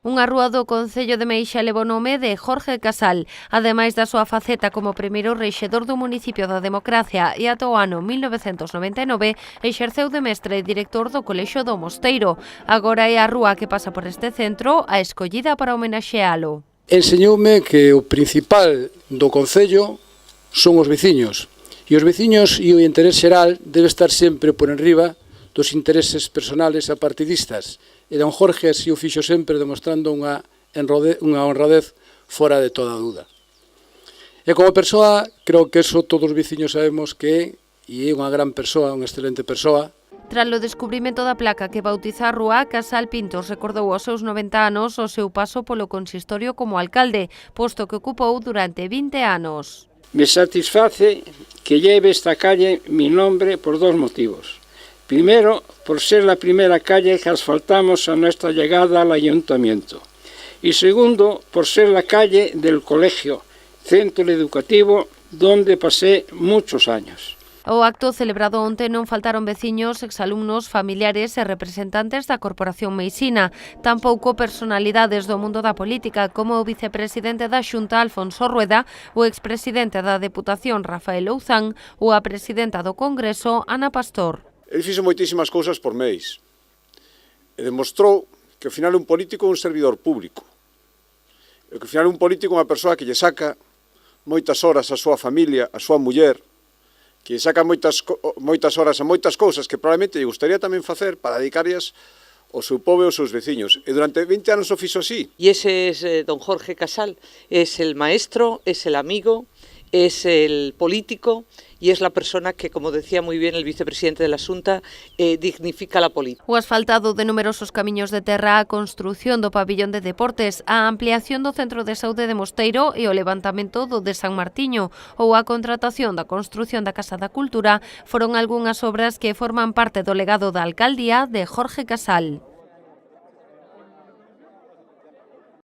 Unha rúa do concello de Meixa leva o nome de Jorge Casal, ademais da súa faceta como primeiro rexedor do municipio da Democracia e ata o ano 1999 exerceu de mestre e director do Colexio do Mosteiro. Agora é a rúa que pasa por este centro a escollida para homenaxealo. Enseñoume que o principal do concello son os veciños, e os veciños e o interés xeral debe estar sempre por enriba dos intereses personales e partidistas. E don Jorge así o fixo sempre, demostrando unha honradez fora de toda dúda. E como persoa, creo que eso todos os veciños sabemos que é unha gran persoa, unha excelente persoa. Tras o descubrimento da placa que bautiza a rúa, Casal Pintos recordou aos seus 90 anos o seu paso polo consistorio como alcalde, posto que ocupou durante 20 anos. Me satisface que lleve esta calle mi nombre por dos motivos. Primero, por ser la primera calle que asfaltamos a nuestra llegada al ayuntamiento. Y segundo, por ser la calle del colegio, centro educativo, donde pasé muchos años. O acto celebrado onte non faltaron veciños, exalumnos, familiares e representantes da Corporación Meixina, tampouco personalidades do mundo da política como o vicepresidente da Xunta, Alfonso Rueda, o expresidente da Deputación, Rafael Ouzán, ou a presidenta do Congreso, Ana Pastor. El fixo moitísimas cousas por Meis e demostrou que ao final un político é un servidor público, e que ao final un político é unha persoa que lle saca moitas horas a súa familia, a súa muller, que lle saca moitas horas a moitas cousas que probablemente lle gustaría tamén facer para dedicarlas ao seu pobo e aos seus veciños. E durante 20 anos o fixo así. Y ese es don Jorge Casal, es el maestro, es el amigo, es el político y es la persona que, como decía muy bien el vicepresidente de la Xunta, dignifica la política. O asfaltado de numerosos camiños de terra, a construción do pabillón de deportes, a ampliación do centro de saúde de Mosteiro e o levantamento do de San Martiño ou a contratación da construción da Casa da Cultura foron algunhas obras que forman parte do legado da alcaldía de Jorge Casal.